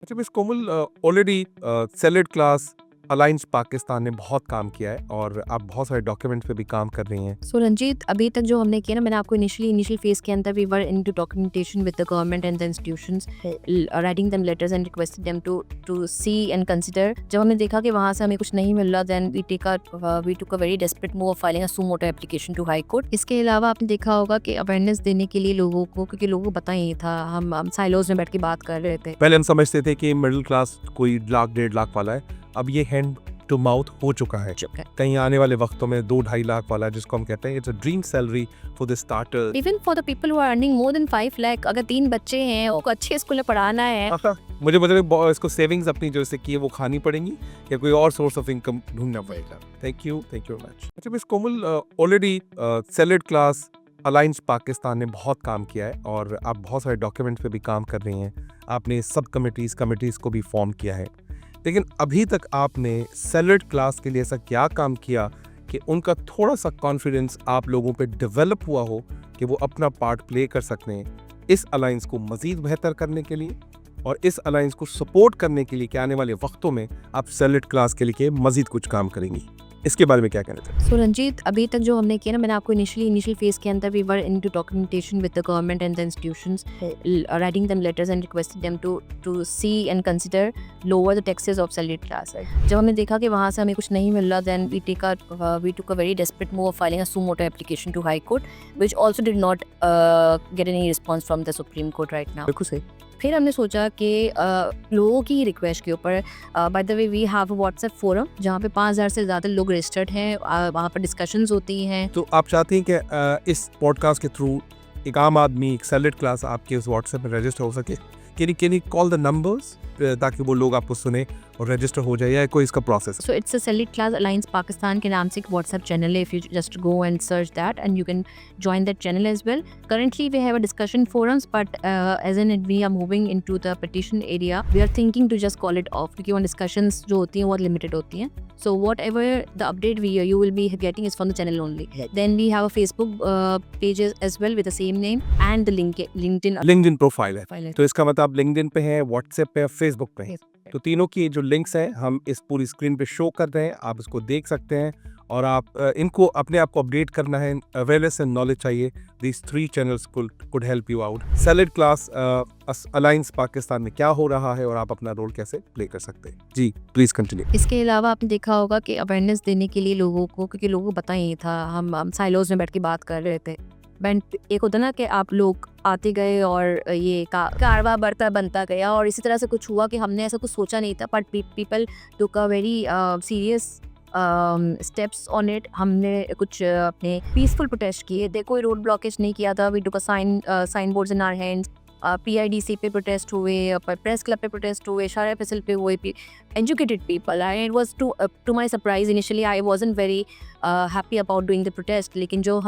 अच्छा miss Komal, already salad class alliance Pakistan ने बहुत काम किया है और आप बहुत सारे डॉक्यूमेंट्स पे भी काम कर रही हैं। सो रंजीत, अभी तक जो हमने किया ना, मैंने आपको इनिशियल फेज के अंदर we were into documentation with the government and the institutions, writing them letters and requested them to see and consider. जब हमने देखा कि वहाँ से हमें कुछ नहीं मिल रहा, then we took a very desperate move of filing a suo motu application to high court. इसके अलावा आपने देखा होगा कि अवेयरनेस देने के लिए लोगों को, क्योंकि लोगों को पता ही नहीं था, हम साइलोज में बैठ के बात कर रहे थे। पहले हम समझते थे कि मिडिल क्लास कोई लाख 1.5 लाख वाला है, अब ये हैंड टू माउथ हो चुका है। कहीं आने वाले वक्तों में 2-2.5 लाख वाला, जिसको हम कहते हैं it's a dream salary for the starter. Even for the people who are earning more than 5 lakh, अगर 3 बच्चे हैं, उनको अच्छे स्कूल में पढ़ाना है। मुझे मतलब इसको सेविंग्स अपनी जो से की है वो खानी पड़ेंगी या कोई और सोर्स ऑफ इनकम ढूंढना पड़ेगा। Thank you very much. अच्छा miss Komal, already salad class alliance Pakistan ने बहुत काम किया है और आप बहुत सारे डॉक्यूमेंट्स पे भी काम कर रही हैं। आपने सब कमिटीज़ को भी फॉर्म किया है, लेकिन अभी तक आपने सैलड क्लास के लिए ऐसा क्या काम किया कि उनका थोड़ा सा कॉन्फिडेंस आप लोगों पे डेवलप हुआ हो कि वो अपना पार्ट प्ले कर सकते हैं इस अलायंस को मज़ीद बेहतर करने के लिए और इस अलायंस को सपोर्ट करने के लिए कि आने वाले वक्तों में आप सैलड क्लास के लिए मज़ीद कुछ काम करेंगी? इसके बारे में क्या कहना चाहते हैं? सो रंजीत, अभी तक जो हमने किया ना, मैंने आपको इनिशियल फेज के अंदर we were into documentation with the government and the institutions, writing them letters and requested them to see and consider lower the taxes of salaried class. जब हमने देखा कि वहाँ से हमें कुछ नहीं मिल रहा, then we took a very desperate move of filing a suo motu application to high court, which also did not get any response from the supreme court right now. बिल्कुल सही। फिर हमने सोचा कि लोगों की रिक्वेस्ट के ऊपर, by the way we have a WhatsApp forum जहाँ पे 5000 से ज़्यादा लोग रजिस्टर्ड हैं, वहाँ पर डिस्कशंस होती हैं। तो आप चाहते हैं कि इस पॉडकास्ट के थ्रू एक आम आदमी एक सैलड क्लास आपके उस व्हाट्सएप में रजिस्टर हो सके? Can you call the numbers ताकि वो लोग आपको सुने और रजिस्टर हो जाए, या कोई इसका process? So it's a salaried class alliance Pakistan के नाम से एक व्हाट्सएप चैनल है। If you just go and search that and you can join that channel as well. Currently we have a discussion forums, but as in it we are moving into the petition area. We are thinking to just call it off क्योंकि वो discussions जो होती हैं वो limited होती हैं. So whatever the update you will be getting is from the channel only. Then we have a Facebook page as well with the same name and the LinkedIn profile है। तो इसका मतलब आप LinkedIn पे हैं, WhatsApp पे, Facebook पे हैं। तो तीनों की जो लिंक्स हैं हम इस पूरी स्क्रीन पे शो कर रहे हैं, आप इसको देख सकते हैं और आप इनको अपने आप को अपडेट करना है। अवेयरनेस एंड नॉलेज चाहिए। These 3 channels could help you out. Salad class alliance Pakistan में क्या हो रहा है और आप अपना रोल कैसे प्ले कर सकते हैं? जी प्लीज कंटिन्यू। इसके अलावा आपने देखा होगा कि अवेयरनेस देने के लिए लोगों को, क्योंकि लोगों को पता ही नहीं था, हम साइलोज में बैठ के बात कर रहे थे। बट एक होता ना कि आप लोग आते गए और ये कारवा बढ़ता बनता गया, और इसी तरह से कुछ हुआ कि हमने ऐसा कुछ सोचा नहीं था, but people took a very serious steps on it. हमने कुछ अपने पीसफुल प्रोटेस्ट किए, कोई रोड ब्लॉकेज नहीं किया था। We took a sign boards in our hands. PIDC पे प्रोटेस्ट हुए, प्रेस क्लब पे प्रोटेस्ट हुए, शारा फैसल पे हुए, educated people. And it was to my surprise, initially I wasn't very happy about doing the protest, लेकिन जो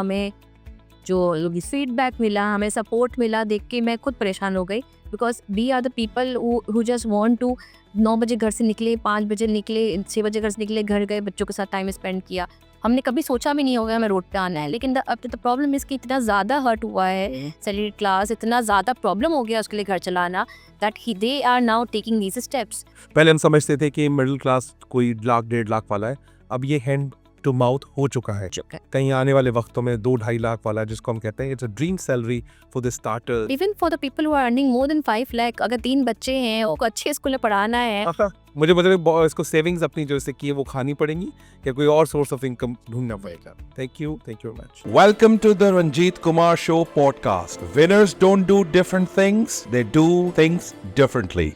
फीडबैक मिला, हमें सपोर्ट मिला, देख के मैं खुद परेशान हो गई। Because we are the people who just want to 9 बजे घर से निकले, 5 बजे निकले, 6 बजे घर से निकले, घर गए, बच्चों के साथ टाइम स्पेंड किया। हमने कभी सोचा भी नहीं होगा हमें रोड पे आना है, लेकिन अब द प्रॉब्लम इसकी इतना ज़्यादा हर्ट हुआ है सैलरीड क्लास, इतना ज़्यादा प्रॉब्लम हो गया उसके लिए घर चलाना, that they are now taking these steps. पहले हम समझते थे कि मिडिल क्लास कोई लाख 1.5 लाख वाला है, अब ये हैंड टू माउथ हो चुका है। कहीं आने वाले वक्तों में 2-2.5 लाख वाला, जिसको हम कहते हैं it's a dream salary for the starter. Even for the people who are earning more than 5 lakh, अगर 3 बच्चे हैं, उनको अच्छे स्कूल में पढ़ाना है। मुझे मतलब इसको सेविंग्स अपनी जो से की है वो खानी पड़ेंगी या कोई और सोर्स ऑफ इनकम ढूंढना पड़ेगा। Thank you very much. Welcome to the Ranjit Kumar Show podcast. Winners don't do different things, they do things differently.